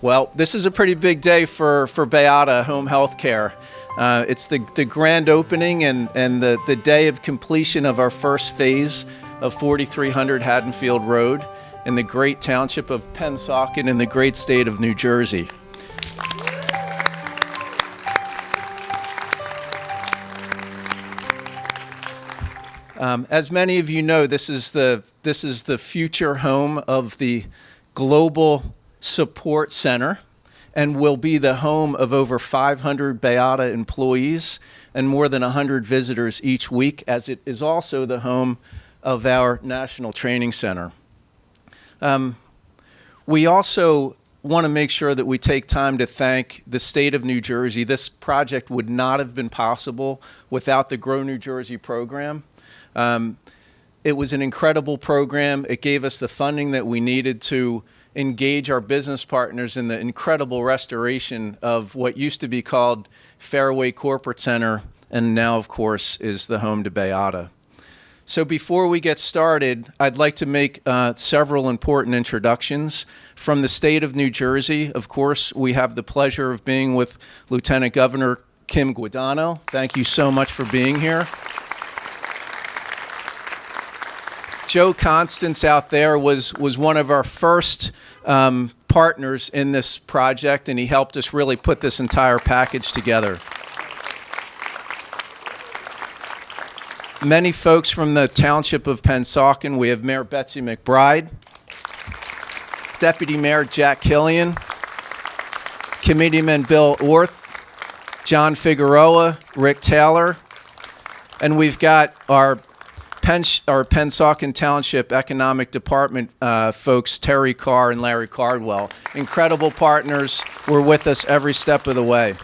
Well, this is a pretty big day for Bayada Home Health Care. It's the grand opening and the day of completion of our first phase of 4300 Haddonfield Road in the great township of Pennsauken in the great state of New Jersey. As many of you know, this is the future home of the Global Support Center and will be the home of over 500 Beata employees and more than 100 visitors each week, as it is also the home of our National Training Center. We also want to make sure that we take time to thank the state of New Jersey. This project would not have been possible without the Grow New Jersey program. It was an incredible program. It gave us the funding that we needed to engage our business partners in the incredible restoration of what used to be called Fairway Corporate Center, and now, of course, is the home to Bayada. So before we get started, I'd like to make several important introductions. From the state of New Jersey, of course, we have the pleasure of being with Lieutenant Governor Kim Guadagno. Thank you so much for being here. Joe Constance out there was one of our first partners in this project, and he helped us really put this entire package together. Many folks from the township of Pennsauken. We have Mayor Betsy McBride, Deputy Mayor Jack Killian, Committeeman Bill Orth, John Figueroa, Rick Taylor, and we've got our Pennsauken Township Economic Department folks, Terry Carr and Larry Cardwell. Incredible partners. Were with us every step of the way.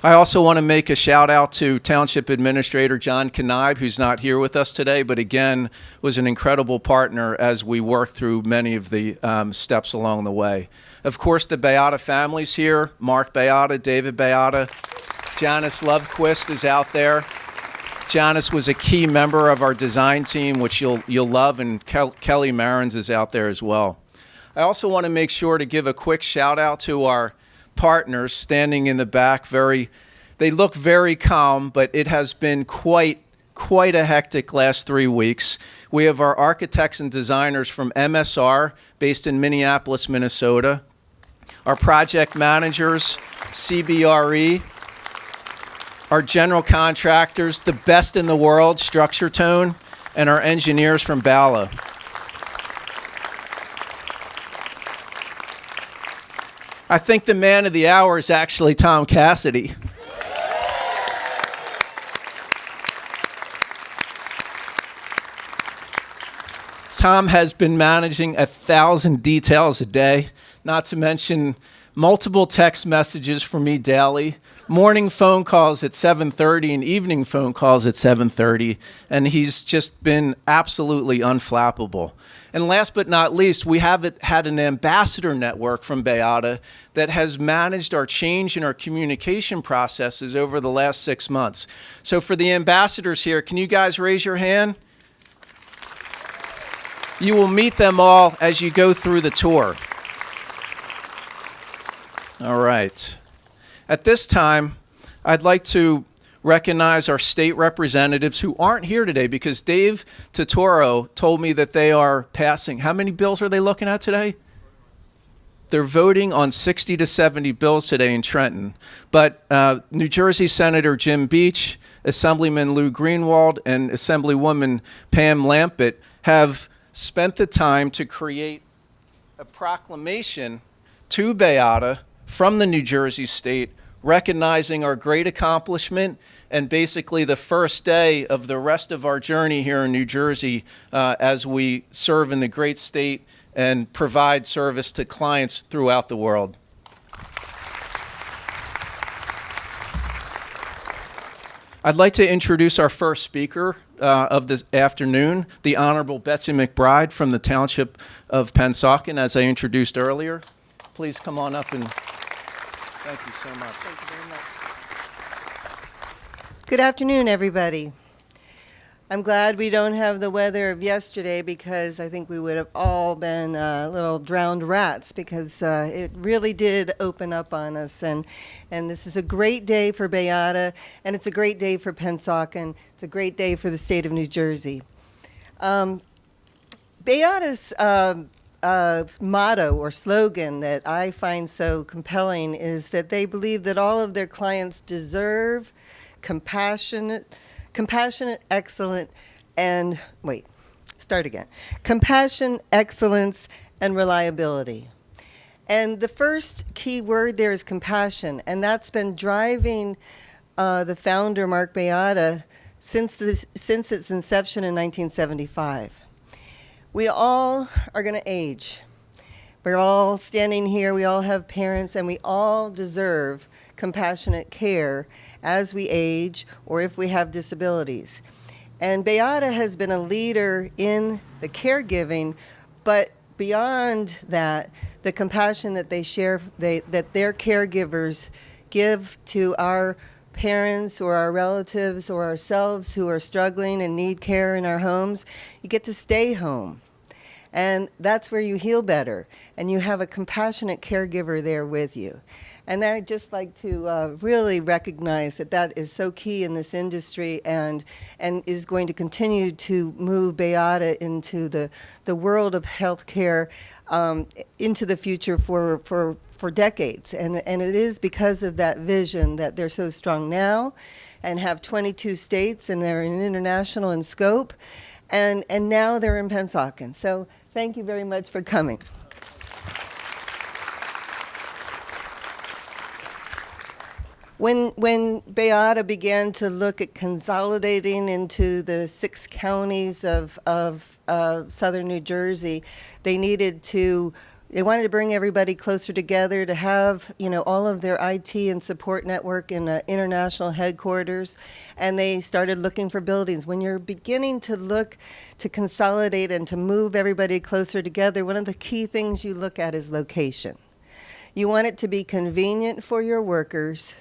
I also want to make a shout out to Township Administrator John Knaib, who's not here with us today, but again, was an incredible partner as we worked through many of the steps along the way. Of course, the Bayada family's here. Mark Bayada, David Bayada, Janice Lovequist is out there. Janice was a key member of our design team, which you'll love, and Kelly Marins is out there as well. I also want to make sure to give a quick shout out to our partners standing in the back. They look very calm, but it has been quite a hectic last 3 weeks. We have our architects and designers from MSR, based in Minneapolis, Minnesota. Our project managers, CBRE. Our general contractors, the best in the world, Structure Tone, and our engineers from Bala. I think the man of the hour is actually Tom Cassidy. Tom has been managing 1,000 details a day, not to mention multiple text messages from me daily, morning phone calls at 7:30 and evening phone calls at 7:30, and he's just been absolutely unflappable. And last but not least, we have had an ambassador network from Bayada that has managed our change in our communication processes over the last 6 months. So for the ambassadors here, can you guys raise your hand? You will meet them all as you go through the tour. All right. At this time, I'd like to recognize our state representatives who aren't here today because Dave Totoro told me that they are passing. How many bills are they looking at today? They're voting on 60 to 70 bills today in Trenton. But New Jersey Senator Jim Beach, Assemblyman Lou Greenwald, and Assemblywoman Pam Lampett have spent the time to create a proclamation to Bayada from the New Jersey state, recognizing our great accomplishment and basically the first day of the rest of our journey here in New Jersey as we serve in the great state and provide service to clients throughout the world. I'd like to introduce our first speaker of this afternoon, the Honorable Betsy McBride from the Township of Pennsauken, as I introduced earlier. Please come on up and thank you so much. Thank you very much. Good afternoon, everybody. I'm glad we don't have the weather of yesterday because I think we would have all been little drowned rats because it really did open up on us. And this is a great day for Bayada, and it's a great day for Pennsauken. It's a great day for the state of New Jersey. Bayada's motto or slogan that I find so compelling is that they believe that all of their clients deserve compassionate, excellent, and compassion, excellence, and reliability. And the first key word there is compassion, and that's been driving the founder, Mark Beata, since its inception in 1975. We all are going to age. We're all standing here, we all have parents, and we all deserve compassionate care as we age or if we have disabilities. And Beata has been a leader in the caregiving, but beyond that, the compassion that they share, that their caregivers give to our parents or our relatives or ourselves who are struggling and need care in our homes, you get to stay home. And that's where you heal better, and you have a compassionate caregiver there with you. And I'd just like to really recognize that that is so key in this industry and is going to continue to move Bayada into the world of healthcare into the future for decades. And it is because of that vision that they're so strong now and have 22 states, and they're international in scope. And now they're in Pennsauken. So thank you very much for coming. When Beata began to look at consolidating into the 6 counties of southern New Jersey, they wanted to bring everybody closer together, to have, all of their IT and support network in an international headquarters, and they started looking for buildings. When you're beginning to look to consolidate and to move everybody closer together, one of the key things you look at is location. You want it to be convenient for your workers.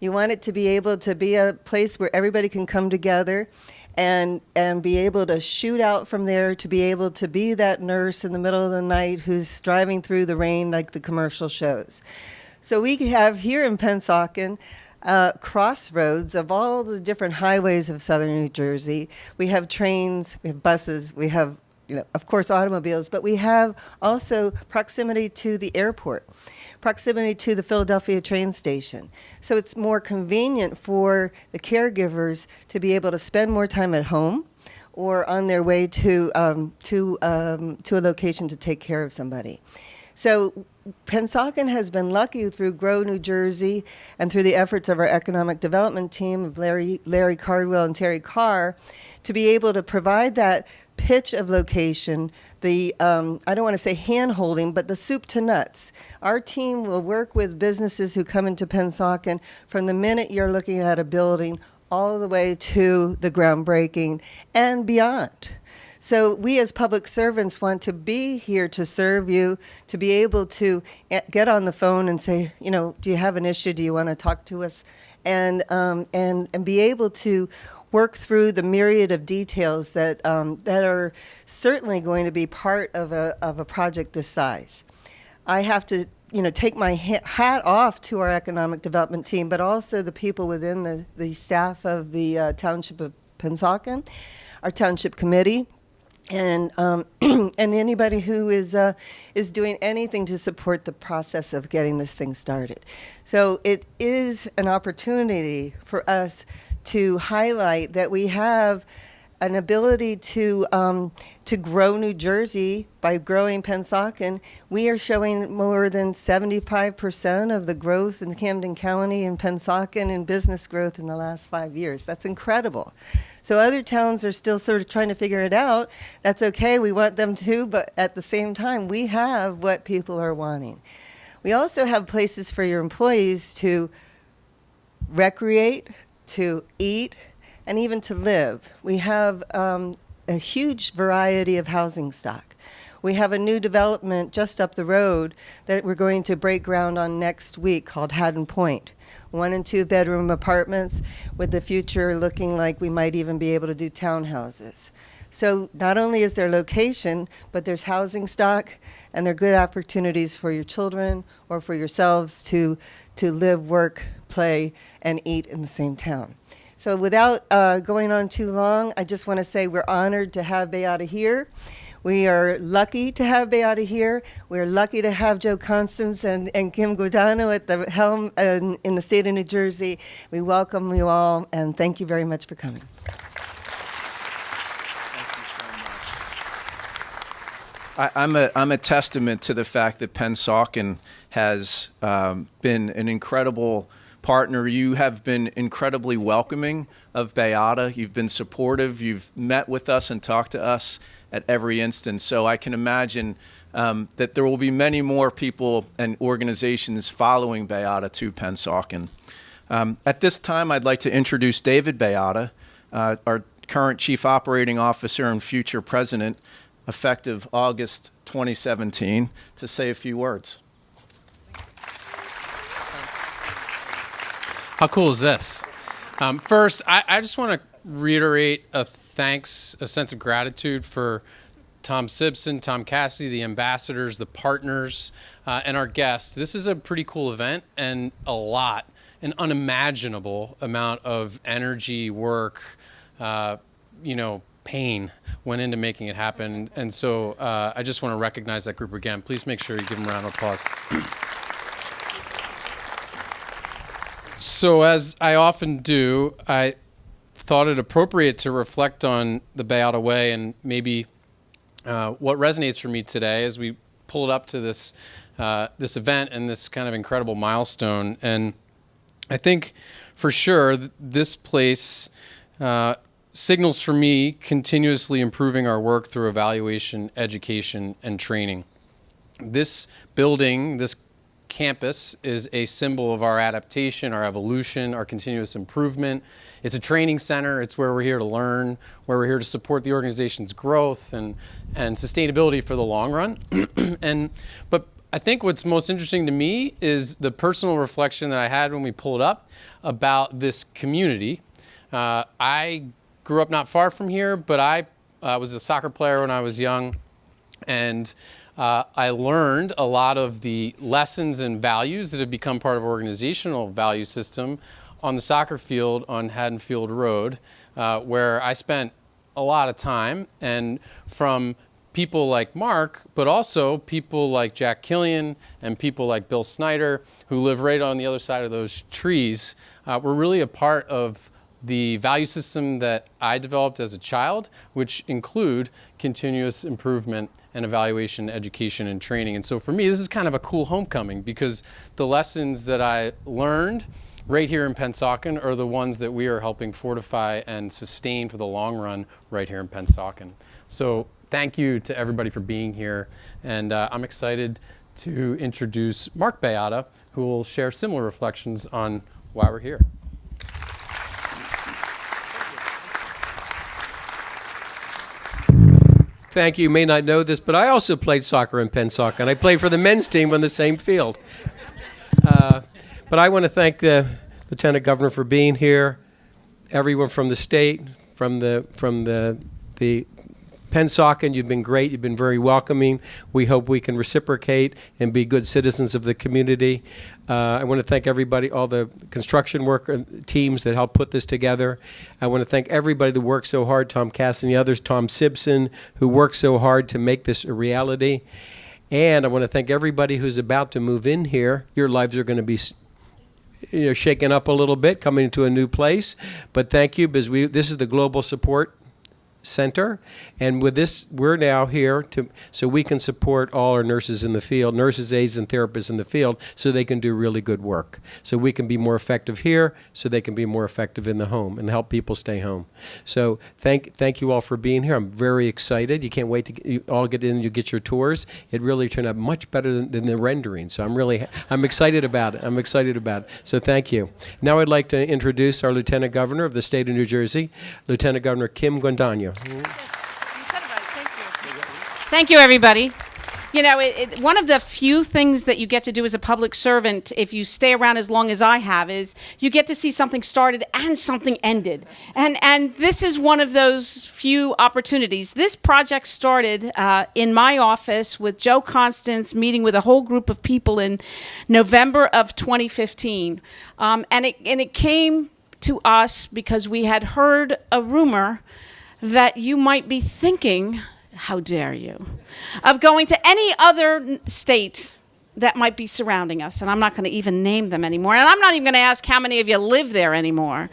You want it to be able to be a place where everybody can come together and be able to shoot out from there, to be able to be that nurse in the middle of the night who's driving through the rain like the commercial shows. So we have here in Pennsauken crossroads of all the different highways of southern New Jersey. We have trains, we have buses, we have, of course, automobiles, but we have also proximity to the airport, proximity to the Philadelphia train station. So it's more convenient for the caregivers to be able to spend more time at home or on their way to a location to take care of somebody. So Pennsauken has been lucky through Grow New Jersey and through the efforts of our economic development team of Larry Cardwell and Terry Carr to be able to provide that pitch of location, I don't want to say hand-holding, but the soup to nuts. Our team will work with businesses who come into Pennsauken from the minute you're looking at a building all the way to the groundbreaking and beyond. So we as public servants want to be here to serve you, to be able to get on the phone and say, do you have an issue? Do you want to talk to us? And be able to work through the myriad of details that are certainly going to be part of a project this size. I have to take my hat off to our economic development team, but also the people within the staff of the Township of Pennsauken, our Township Committee, and anybody who is doing anything to support the process of getting this thing started. So it is an opportunity for us to highlight that we have an ability to grow New Jersey by growing Pennsauken. We are showing more than 75% of the growth in Camden County and Pennsauken in business growth in the last 5 years. That's incredible. So other towns are still sort of trying to figure it out. That's okay. We want them to, but at the same time, we have what people are wanting. We also have places for your employees to recreate, to eat, and even to live. We have a huge variety of housing stock. We have a new development just up the road that we're going to break ground on next week called Haddon Point. 1 and 2 bedroom apartments with the future looking like we might even be able to do townhouses. So not only is there location, but there's housing stock, and there are good opportunities for your children or for yourselves to live, work, play, and eat in the same town. So without going on too long, I just want to say we're honored to have Beata here. We are lucky to have Beata here. We're lucky to have Joe Constance and Kim Guadagno at the helm in the state of New Jersey. We welcome you all, and thank you very much for coming. I'm a testament to the fact that Pennsauken has been an incredible partner. You have been incredibly welcoming of Bayada. You've been supportive. You've met with us and talked to us at every instance. So I can imagine that there will be many more people and organizations following Bayada to Pennsauken. At this time, I'd like to introduce David Bayada, our current Chief Operating Officer and future President, effective August 2017, to say a few words. How cool is this? First, I just want to reiterate a sense of gratitude for Tom Simpson, Tom Cassidy, the ambassadors, the partners, and our guests. This is a pretty cool event, and an unimaginable amount of energy, work, pain went into making it happen. And so I just want to recognize that group again. Please make sure you give them a round of applause. So as I often do, I thought it appropriate to reflect on the Bayada Way and maybe what resonates for me today as we pulled up to this event and this kind of incredible milestone. And I think for sure this place signals for me continuously improving our work through evaluation, education, and training. This building, this campus, is a symbol of our adaptation, our evolution, our continuous improvement. It's a training center. It's where we're here to learn, where we're here to support the organization's growth and sustainability for the long run. But I think what's most interesting to me is the personal reflection that I had when we pulled up about this community. I grew up not far from here, but I was a soccer player when I was young, and I learned a lot of the lessons and values that have become part of our organizational value system on the soccer field on Haddon Field Road, where I spent a lot of time, and from people like Mark, but also people like Jack Killian and people like Bill Snyder, who live right on the other side of those trees, were really a part of the value system that I developed as a child, which include continuous improvement and evaluation, education, and training. And so for me, this is kind of a cool homecoming, because the lessons that I learned right here in Pennsauken are the ones that we are helping fortify and sustain for the long run right here in Pennsauken. So thank you to everybody for being here. And I'm excited to introduce Mark Bayada, who will share similar reflections on why we're here. Thank you. You may not know this, but I also played soccer in Pennsauken. I played for the men's team on the same field. But I want to thank the Lieutenant Governor for being here, everyone from the state, from the Pennsauken. You've been great. You've been very welcoming. We hope we can reciprocate and be good citizens of the community. I want to thank everybody, all the construction worker teams that helped put this together. I want to thank everybody that worked so hard, Tom Cass and the others, Tom Simpson, who worked so hard to make this a reality. And I want to thank everybody who's about to move in here. Your lives are going to be shaken up a little bit, coming into a new place. But thank you, because this is the Global Support Center, and with this, we're now here so we can support all our nurses in the field, nurses, aides, and therapists in the field, so they can do really good work. So we can be more effective here, so they can be more effective in the home and help people stay home. So thank you all for being here. I'm very excited. You can't wait to you all get in. You get your tours. It really turned out much better than the rendering. So I'm excited about it. I'm excited about it. So thank you. Now I'd like to introduce our Lieutenant Governor of the state of New Jersey, Lieutenant Governor Kim Guadagno. You said it right. Thank you. Thank you, everybody. You know, one of the few things that you get to do as a public servant, if you stay around as long as I have, is you get to see something started and something ended. And this is one of those few opportunities. This project started in my office with Joe Constance meeting with a whole group of people in November of 2015. And it came to us because we had heard a rumor that you might be thinking, how dare you, of going to any other state that might be surrounding us. And I'm not going to even name them anymore. And I'm not even going to ask how many of you live there anymore.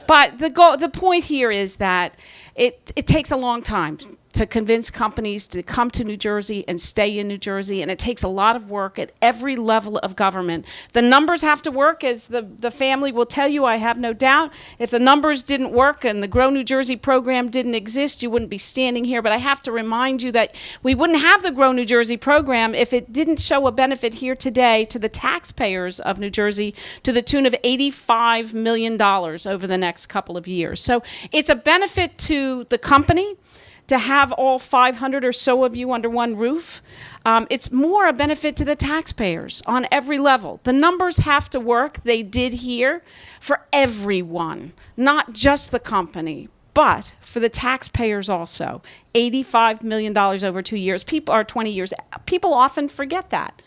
But the point here is that it takes a long time to convince companies to come to New Jersey and stay in New Jersey, and it takes a lot of work at every level of government. The numbers have to work, as the family will tell you, I have no doubt. If the numbers didn't work and the Grow New Jersey program didn't exist, you wouldn't be standing here. But I have to remind you that we wouldn't have the Grow New Jersey program if it didn't show a benefit here today to the taxpayers of New Jersey to the tune of $85 million over the next couple of years. So it's a benefit to the company to have all 500 or so of you under one roof. It's more a benefit to the taxpayers on every level. The numbers have to work. They did here for everyone, not just the company, but for the taxpayers also. $85 million over 2 years, 20 years. People often forget that.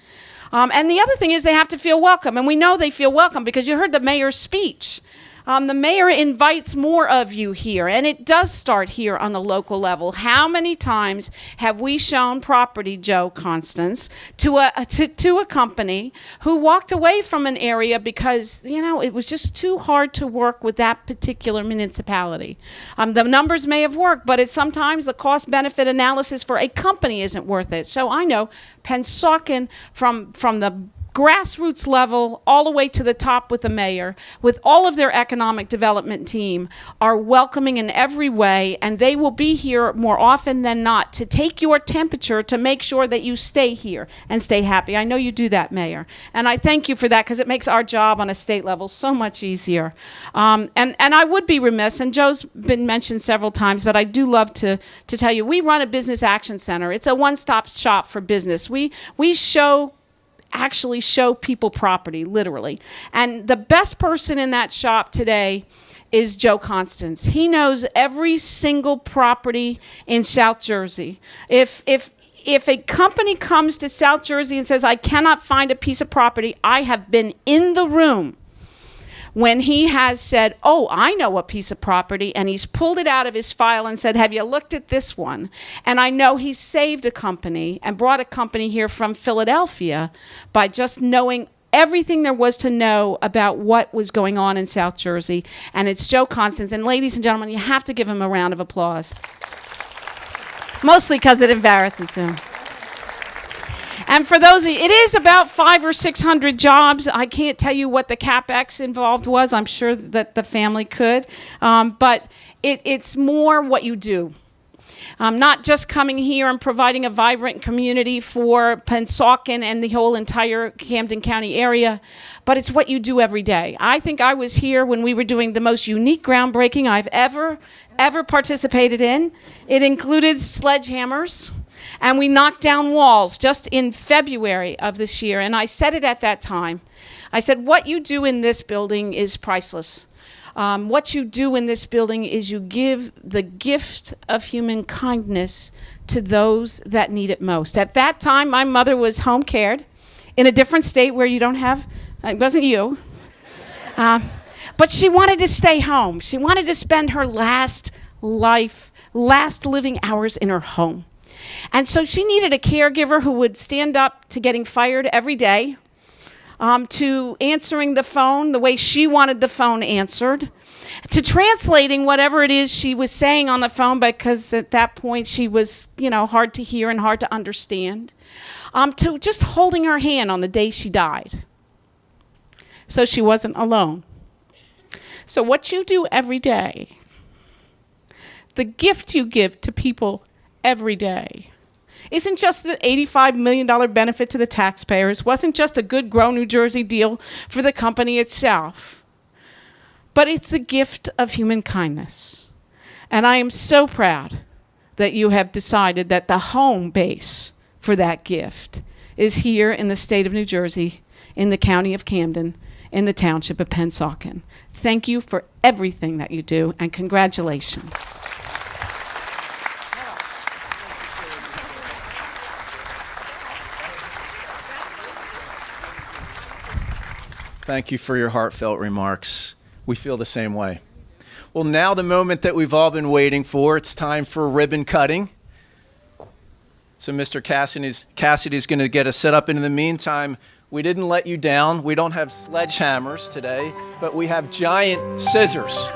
And the other thing is they have to feel welcome. And we know they feel welcome because you heard the mayor's speech. The mayor invites more of you here, and it does start here on the local level. How many times have we shown property, Joe Constance, to a company who walked away from an area because, you know, it was just too hard to work with that particular municipality? The numbers may have worked, but sometimes the cost-benefit analysis for a company isn't worth it. So I know Pennsauken, from the grassroots level all the way to the top with the mayor, with all of their economic development team, are welcoming in every way, and they will be here more often than not to take your temperature to make sure that you stay here and stay happy. I know you do that, Mayor, and I thank you for that because it makes our job on a state level so much easier. And I would be remiss, and Joe's been mentioned several times, but I do love to tell you, we run a business action center. It's a one-stop shop for business. We actually show people property, literally. And the best person in that shop today is Joe Constance. He knows every single property in South Jersey. If a company comes to South Jersey and says, I cannot find a piece of property, I have been in the room when he has said, oh, I know a piece of property, and he's pulled it out of his file and said, have you looked at this one? And I know he saved a company and brought a company here from Philadelphia by just knowing everything there was to know about what was going on in South Jersey. And it's Joe Constance. And ladies and gentlemen, you have to give him a round of applause. Mostly because it embarrasses him. And for those of you, it is about 500 or 600 jobs. I can't tell you what the CapEx involved was. I'm sure that the family could. But it's more what you do. Not just coming here and providing a vibrant community for Pennsauken and the whole entire Camden County area, but it's what you do every day. I think I was here when we were doing the most unique groundbreaking I've ever participated in. It included sledgehammers. And we knocked down walls just in February of this year. And I said it at that time. I said, what you do in this building is priceless. What you do in this building is you give the gift of human kindness to those that need it most. At that time, my mother was home cared in a different state where you don't have, it wasn't you. But she wanted to stay home. She wanted to spend her last living hours in her home. And so she needed a caregiver who would stand up to getting fired every day, to answering the phone the way she wanted the phone answered, to translating whatever it is she was saying on the phone, because at that point she was, hard to hear and hard to understand, to just holding her hand on the day she died. So she wasn't alone. So what you do every day, the gift you give to people every day, isn't just the $85 million benefit to the taxpayers, wasn't just a good Grow New Jersey deal for the company itself, but it's the gift of human kindness. And I am so proud that you have decided that the home base for that gift is here in the state of New Jersey, in the county of Camden, in the township of Pennsauken. Thank you for everything that you do, and congratulations. Thank you for your heartfelt remarks. We feel the same way. Well, now the moment that we've all been waiting for. It's time for ribbon cutting. So Mr. Cassidy's going to get us set up. And in the meantime, we didn't let you down. We don't have sledgehammers today, but we have giant scissors.